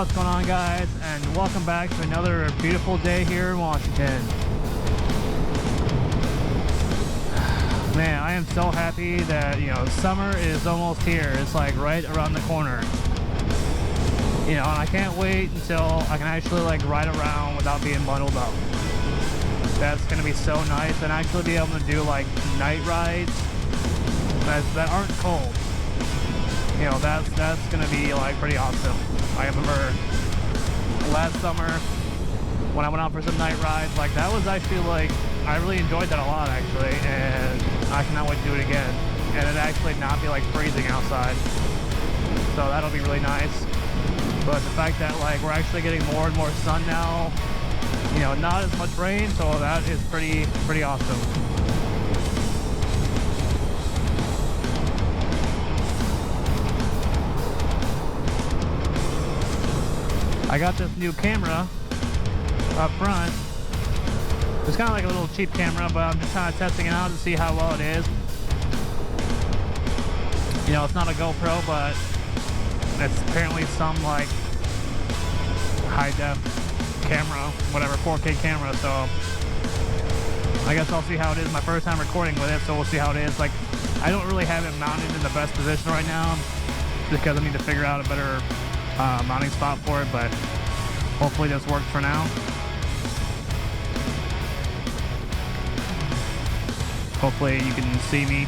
What's going on, guys, and welcome back to another beautiful day here in Washington. Man, I am so happy that, summer is almost here. It's like right around the corner. And I can't wait until I can actually ride around without being bundled up. That's gonna be so nice, and actually be able to do night rides that aren't cold. That's gonna be pretty awesome. I remember last summer when I went out for some night rides, that was actually I really enjoyed that a lot actually, and I cannot wait to do it again. And it actually not be freezing outside, so that'll be really nice. But the fact that we're actually getting more and more sun now, not as much rain, so that is pretty awesome. I got this new camera up front. It's kind of like a little cheap camera, but I'm just kind of testing it out to see how well it is. It's not a GoPro, but it's apparently some high def camera, whatever, 4K camera. So I guess I'll see how it is. My first time recording with it, so we'll see how it is. I don't really have it mounted in the best position right now, because I need to figure out a better mounting spot for it, but hopefully this works for now. Hopefully you can see me.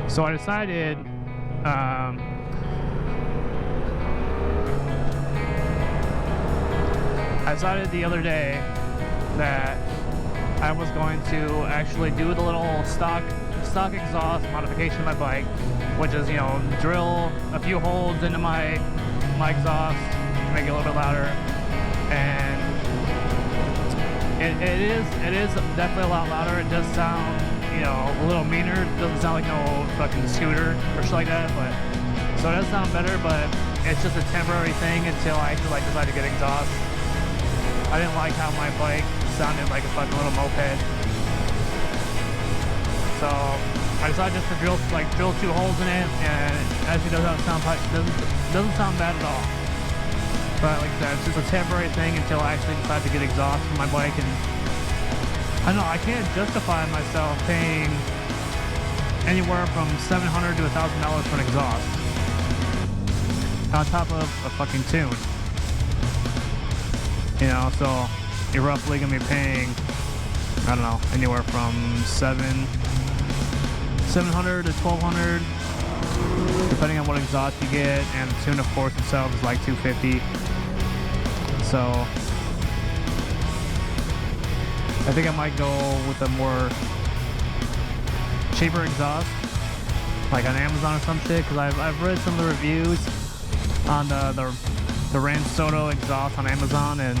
So I decided the other day that I was going to actually do the little stock exhaust modification of my bike, which is, drill a few holes into my exhaust to make it a little bit louder. And it is definitely a lot louder. It does sound, a little meaner. It doesn't sound like no fucking scooter or shit like that, but so it does sound better, but it's just a temporary thing until I actually decide to get exhaust. I didn't like how my bike sounded like a fucking little moped. So I decided just to drill 2 holes in it, and it actually doesn't sound bad at all. But like I said, it's just a temporary thing until I actually decide to get exhaust for my bike. And I don't know, I can't justify myself paying anywhere from $700 to $1,000 for an exhaust on top of a fucking tune. So you're roughly gonna be paying, I don't know, anywhere from $700 to $1,200, depending on what exhaust you get, and the tune, of course, itself is $250. So I think I might go with a more cheaper exhaust, on Amazon or some shit, because I've read some of the reviews on the Ranch Soto exhaust on Amazon, and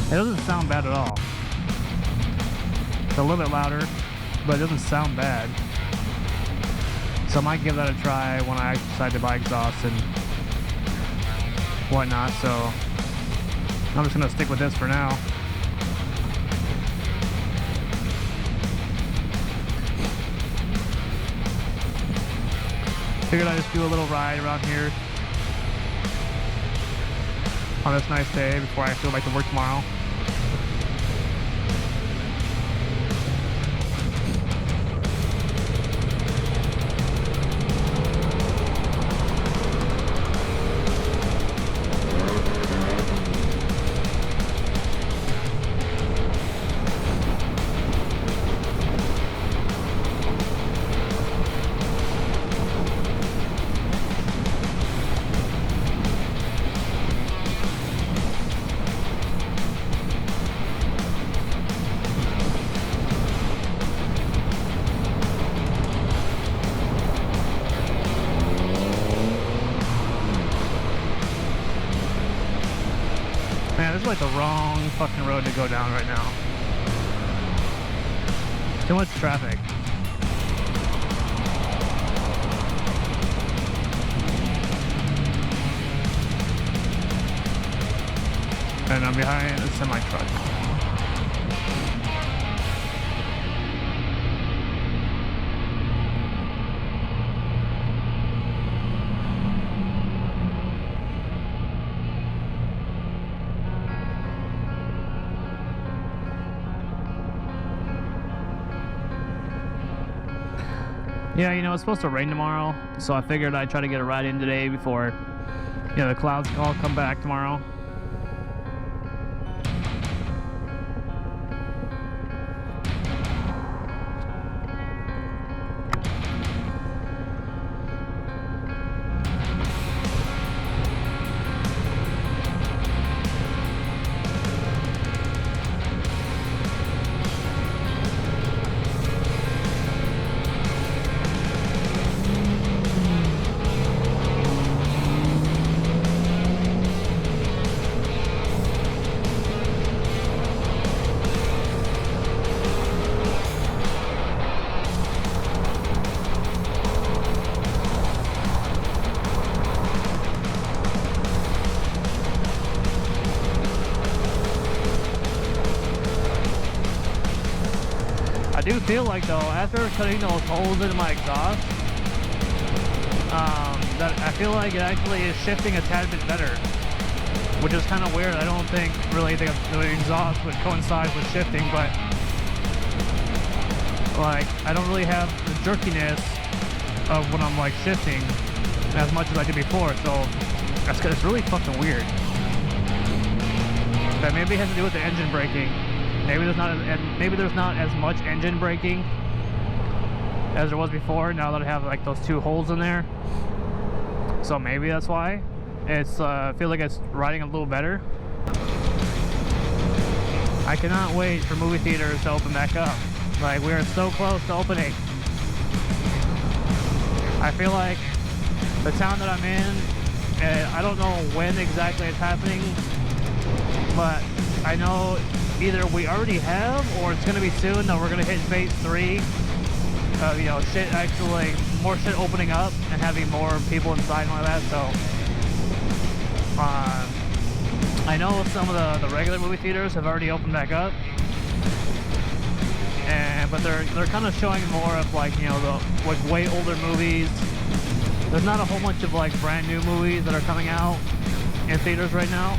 it doesn't sound bad at all. It's a little bit louder, but it doesn't sound bad. So I might give that a try when I decide to buy exhaust and whatnot. So I'm just gonna stick with this for now. Figured I'd just do a little ride around here on this nice day before I feel to work tomorrow. Man, this is the wrong fucking road to go down right now. Too much traffic. And I'm behind a semi-truck. Yeah, you know, it's supposed to rain tomorrow, so I figured I'd try to get a ride in today before, you know, the clouds all come back tomorrow. I do feel like though, after cutting those holes into my exhaust, that I feel like it actually is shifting a tad bit better, which is kind of weird. I don't really think the exhaust would coincide with shifting, but like I don't really have the jerkiness of when I'm like shifting as much as I did before, so it's really fucking weird. That maybe has to do with the engine braking. Maybe there's not as much engine braking as there was before, now that I have like those two holes in there. So maybe that's why. It's I feel like it's riding a little better. I cannot wait for movie theaters to open back up. Like, we are so close to opening. I feel like the town that I'm in, I don't know when exactly it's happening, but I know either we already have, or it's gonna be soon that we're gonna hit phase 3 of, you know, shit actually, more shit opening up and having more people inside and all that. So I know some of the regular movie theaters have already opened back up, but they're kind of showing more of, like, you know, the like way older movies. There's not a whole bunch of like brand new movies that are coming out in theaters right now.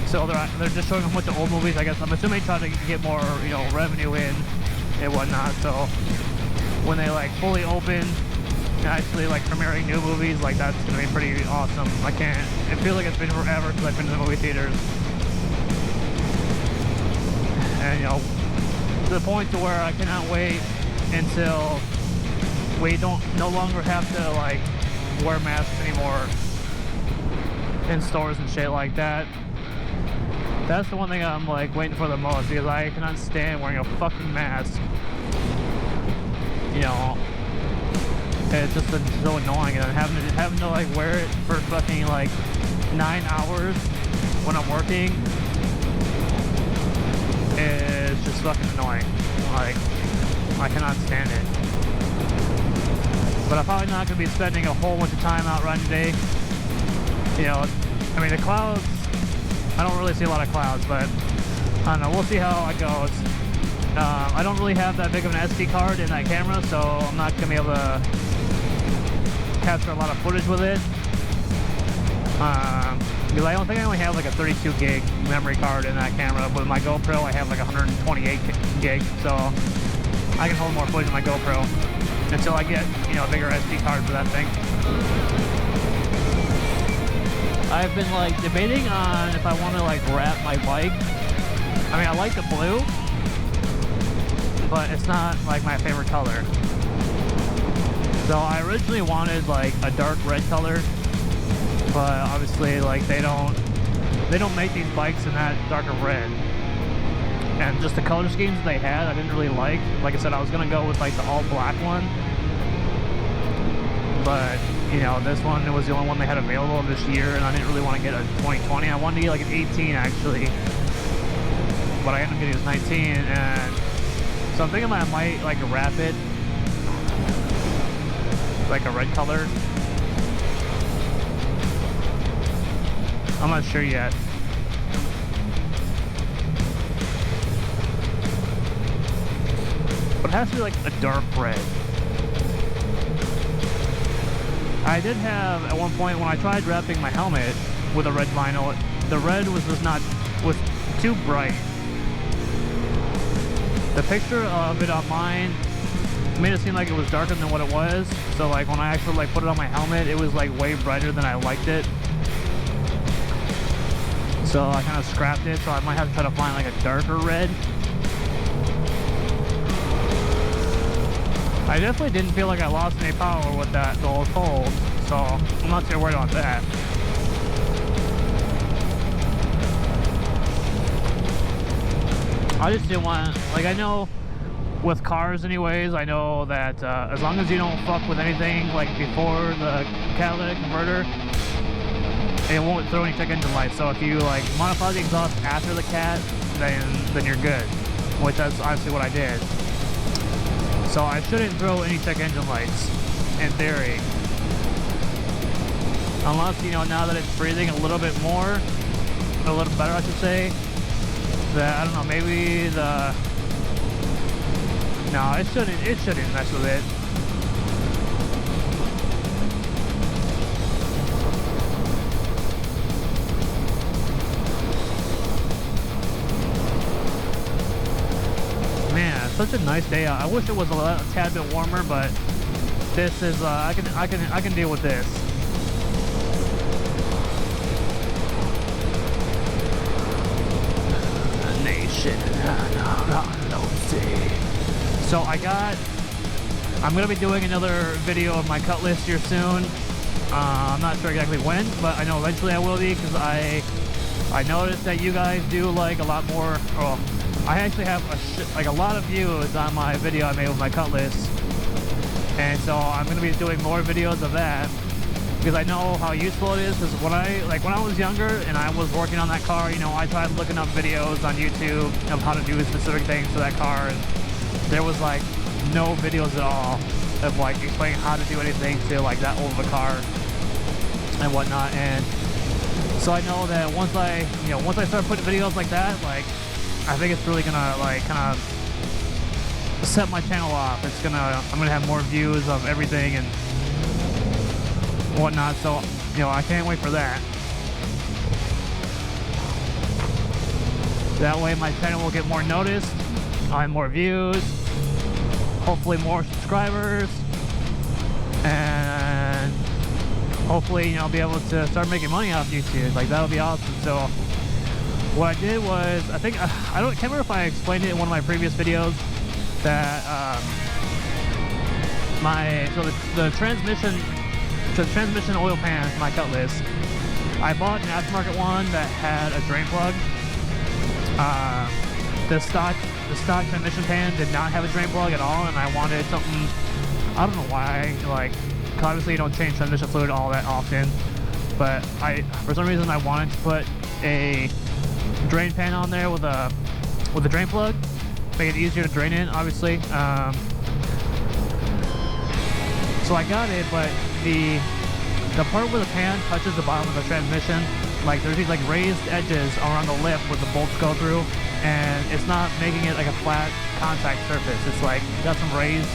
So they're just showing a bunch of old movies, I guess. I'm assuming trying to get more, you know, revenue in and whatnot. So when they like fully open and actually like premiering new movies, like, that's gonna be pretty awesome. It feels like it's been forever since I've been to the movie theaters. And, you know, to the point to where I cannot wait until we no longer have to like wear masks anymore in stores and shit like that. That's the one thing I'm like waiting for the most, because I cannot stand wearing a fucking mask. You know, it's just so annoying, and having to like wear it for fucking like 9 hours when I'm working is just fucking annoying. Like, I cannot stand it. But I'm probably not gonna be spending a whole bunch of time out riding today. You know, I mean, the clouds, I don't really see a lot of clouds, but I don't know, we'll see how it goes. I don't really have that big of an SD card in that camera, so I'm not gonna be able to capture a lot of footage with it. Because I don't think I only have like a 32 gig memory card in that camera. With my GoPro, I have like 128 gig, so I can hold more footage in my GoPro until I get, you know, a bigger SD card for that thing. I've been like debating on if I want to like wrap my bike. I mean, I like the blue, but it's not like my favorite color. So I originally wanted like a dark red color, but obviously like they don't make these bikes in that darker red. And just the color schemes they had, I didn't really like. Like I said, I was gonna go with like the all black one, but you know, this one, it was the only one they had available this year, and I didn't really want to get a 2020. I wanted to get like an 18 actually, but I ended up getting this 19, and so I'm thinking I might like wrap it like a red color. I'm not sure yet. But it has to be like a dark red. I did have, at one point when I tried wrapping my helmet with a red vinyl, the red was too bright. The picture of it on mine made it seem like it was darker than what it was. So like when I actually like put it on my helmet, it was like way brighter than I liked it. So I kind of scrapped it, so I might have to try to find like a darker red. I definitely didn't feel like I lost any power with that the whole cold, so I'm not too worried about that. I just didn't want, like, I know with cars anyways, I know that as long as you don't fuck with anything like before the catalytic converter, it won't throw any check engine lights. So if you like modify the exhaust after the cat, then you're good, which that's obviously what I did. So I shouldn't throw any check engine lights in theory, unless, you know, now that it's breathing a little bit more, a little better I should say, that I don't know, maybe the, no, it shouldn't mess with it. Man, it's such a nice day out. I wish it was a tad bit warmer, but this is I can deal with this. Nation. So I'm gonna be doing another video of my cut list here soon. I'm not sure exactly when, but I know eventually I will be, because I noticed that you guys do like a lot more. Oh, I actually have a lot of views on my video I made with my cut list, and so I'm gonna be doing more videos of that, because I know how useful it is. Because when I was younger and I was working on that car, you know, I tried looking up videos on YouTube of how to do specific things to that car, and there was like no videos at all of like explaining how to do anything to like that old of a car and whatnot. And so I know that once I start putting videos like that, like I think it's really gonna like kind of set my channel off. I'm gonna have more views of everything and whatnot. So, you know, I can't wait for that. That way my channel will get more noticed. I'll have more views, hopefully more subscribers, and hopefully, you know, I'll be able to start making money off YouTube. Like, that would be awesome. So what I did was, I can't remember if I explained it in one of my previous videos, that the transmission oil pan for my cut list, I bought an aftermarket one that had a drain plug. The stock transmission pan did not have a drain plug at all, and I wanted something. I don't know why. Like, obviously you don't change transmission fluid all that often, but for some reason I wanted to put a drain pan on there with a drain plug, make it easier to drain in, obviously. So I got it, but the part where the pan touches the bottom of the transmission, like there's these like raised edges around the lip where the bolts go through, and it's not making it like a flat contact surface. It's like got some raised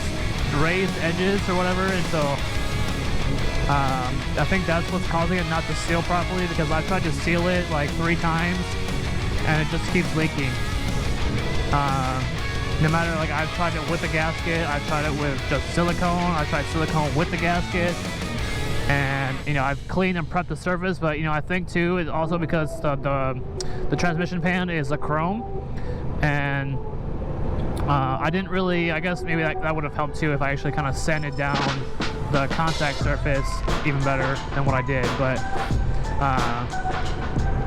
edges or whatever, and so I think that's what's causing it not to seal properly, because I've tried to seal it like 3 times and it just keeps leaking. No matter, like, I've tried it with the gasket, I've tried it with just silicone, I've tried silicone with the gasket, and, you know, I've cleaned and prepped the surface. But, you know, I think too it's also because the transmission pan is a chrome, and I didn't really, I guess maybe that would have helped too if I actually kind of sanded down the contact surface even better than what I did. But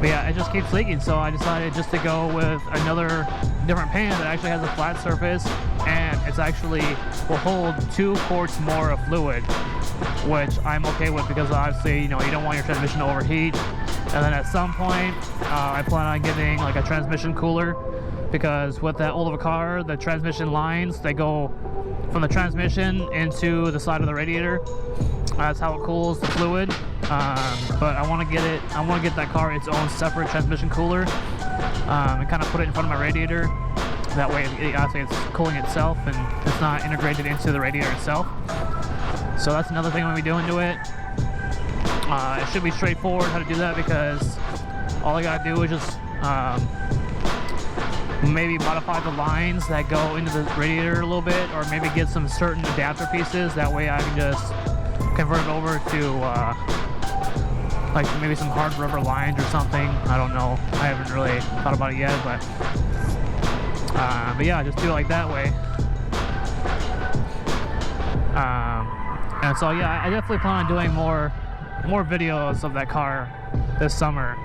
yeah, it just keeps leaking, so I decided just to go with another different pan that actually has a flat surface, and it's actually will hold 2 quarts more of fluid, which I'm okay with, because obviously, you know, you don't want your transmission to overheat. And then at some point, I plan on getting like a transmission cooler, because with that old of a car, the transmission lines, they go from the transmission into the side of the radiator. That's how it cools the fluid. But I want to get that car its own separate transmission cooler, and kind of put it in front of my radiator. That way, obviously, it's cooling itself and it's not integrated into the radiator itself. So that's another thing I'm going to be doing to it. It should be straightforward how to do that, because all I got to do is just maybe modify the lines that go into the radiator a little bit, or maybe get some certain adapter pieces. That way I can just convert it over to like maybe some hard rubber lines or something. I don't know. I haven't really thought about it yet, but yeah, just do it like that way. And so yeah, I definitely plan on doing more videos of that car this summer,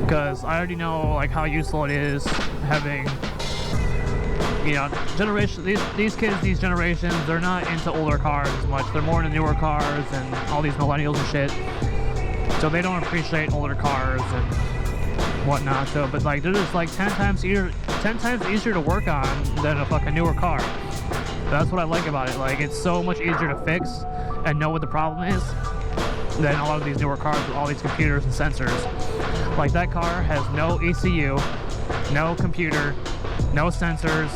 because I already know like how useful it is having, you know, these kids, these generations, they're not into older cars as much. They're more into newer cars and all these millennials and shit. So they don't appreciate older cars and whatnot. So, but like they're just like 10 times easier to work on than a fucking newer car. That's what I like about it. Like, it's so much easier to fix and know what the problem is than a lot of these newer cars with all these computers and sensors. Like, that car has no ECU, no computer, no sensors.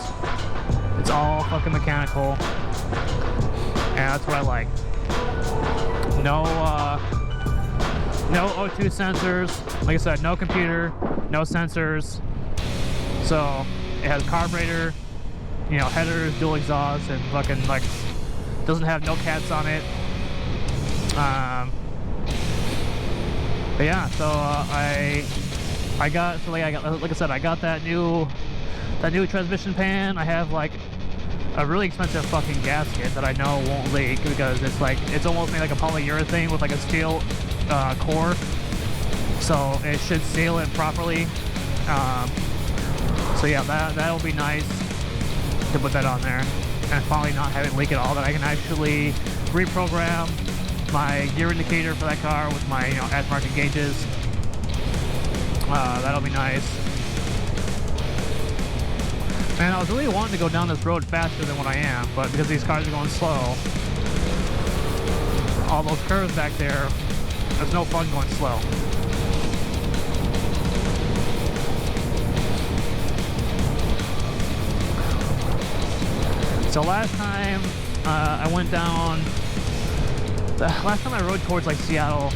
It's all fucking mechanical, and that's what I like. No O2 sensors. Like I said, no computer, no sensors. So it has carburetor, you know, headers, dual exhaust, and fucking like doesn't have no cats on it. But yeah, so I got that new transmission pan. I have like a really expensive fucking gasket that I know won't leak, because it's almost made like a polyurethane with like a steel core, so it should seal it properly. So yeah, that'll be nice to put that on there and finally not have it leak at all. That I can actually reprogram my gear indicator for that car with my, you know, aftermarket gauges. That'll be nice. Man, I was really wanting to go down this road faster than what I am, but because these cars are going slow, all those curves back there, there's no fun going slow. So last time I went down, last time I rode towards like Seattle,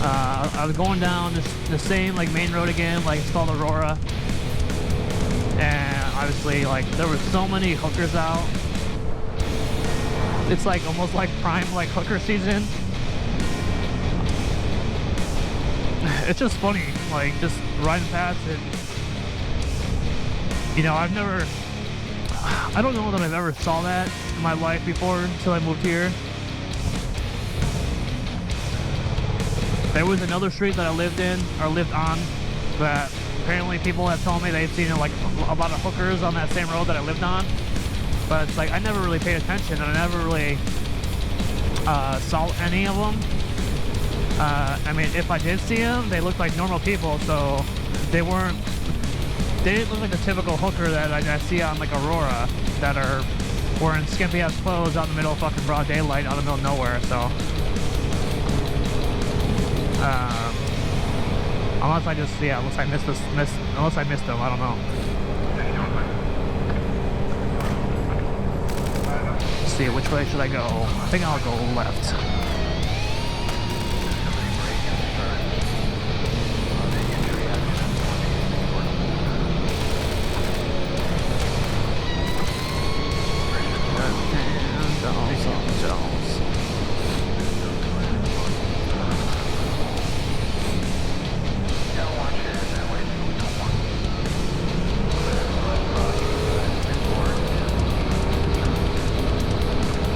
I was going down the same like main road again, like it's called Aurora, and obviously like there were so many hookers out. It's like almost like prime like hooker season. It's just funny, like just riding past and, you know, I don't know that I've ever saw that in my life before until I moved here. There was another street that I lived on, that apparently people have told me they've seen like a lot of hookers on that same road that I lived on. But it's like I never really paid attention, and I never really saw any of them. I mean, if I did see them, they looked like normal people, so they didn't look like the typical hooker that I see on like Aurora, that are wearing skimpy ass clothes out in the middle of fucking broad daylight, out in the middle of nowhere. So unless I missed them, I don't know. Let's see, which way should I go? I think I'll go left.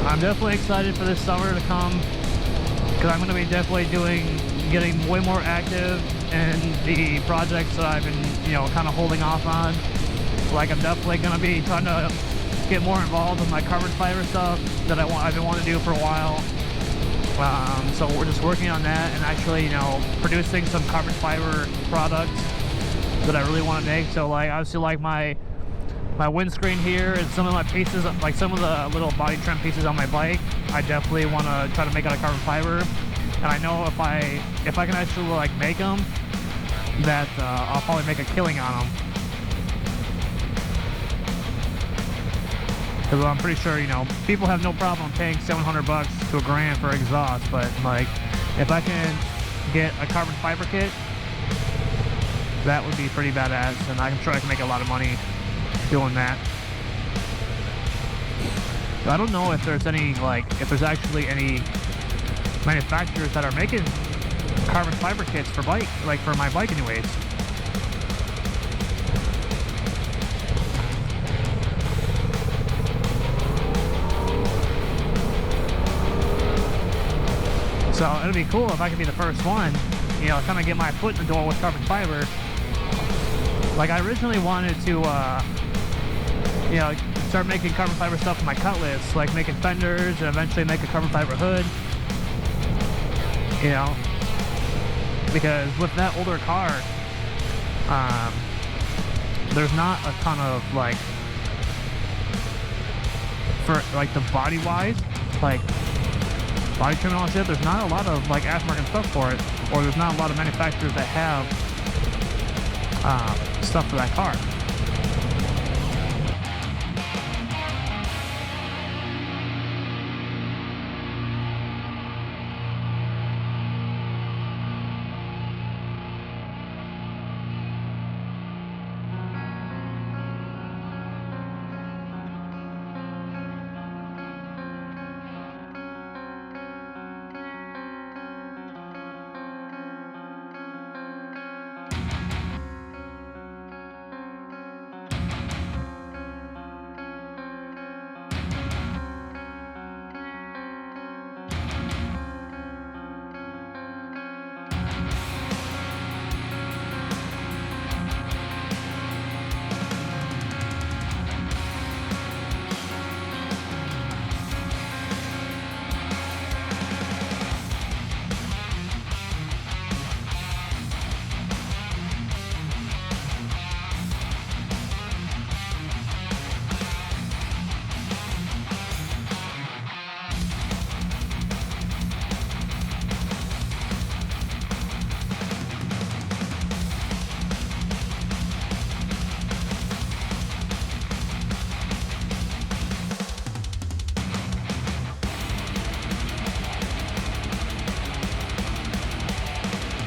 I'm definitely excited for this summer to come, because I'm going to be definitely getting way more active in the projects that I've been, you know, kind of holding off on. Like, I'm definitely going to be trying to get more involved with my carbon fiber stuff that I've been wanting to do for a while. So we're just working on that and actually, you know, producing some carbon fiber products that I really want to make. So like, obviously, like my windscreen here and some of my pieces, like some of the little body trim pieces on my bike, I definitely want to try to make out of carbon fiber. And I know if I can actually like make them, that I'll probably make a killing on them. Because I'm pretty sure, you know, people have no problem paying $700 to $1,000 for exhaust, but like if I can get a carbon fiber kit That would be pretty badass, and I'm sure I can make a lot of money doing that. So I don't know if there's any, like, if there's actually any manufacturers that are making carbon fiber kits for bike, like for my bike anyways. So it'd be cool if I could be the first one, you know, kind of get my foot in the door with carbon fiber. Like I originally wanted to, you know, start making carbon fiber stuff for my Cutlass, like making fenders and eventually make a carbon fiber hood. You know, because with that older car, there's not a ton of like, for like the body wise, like body trim and all that shit, there's not a lot of like aftermarket stuff for it, or there's not a lot of manufacturers that have stuff for that car.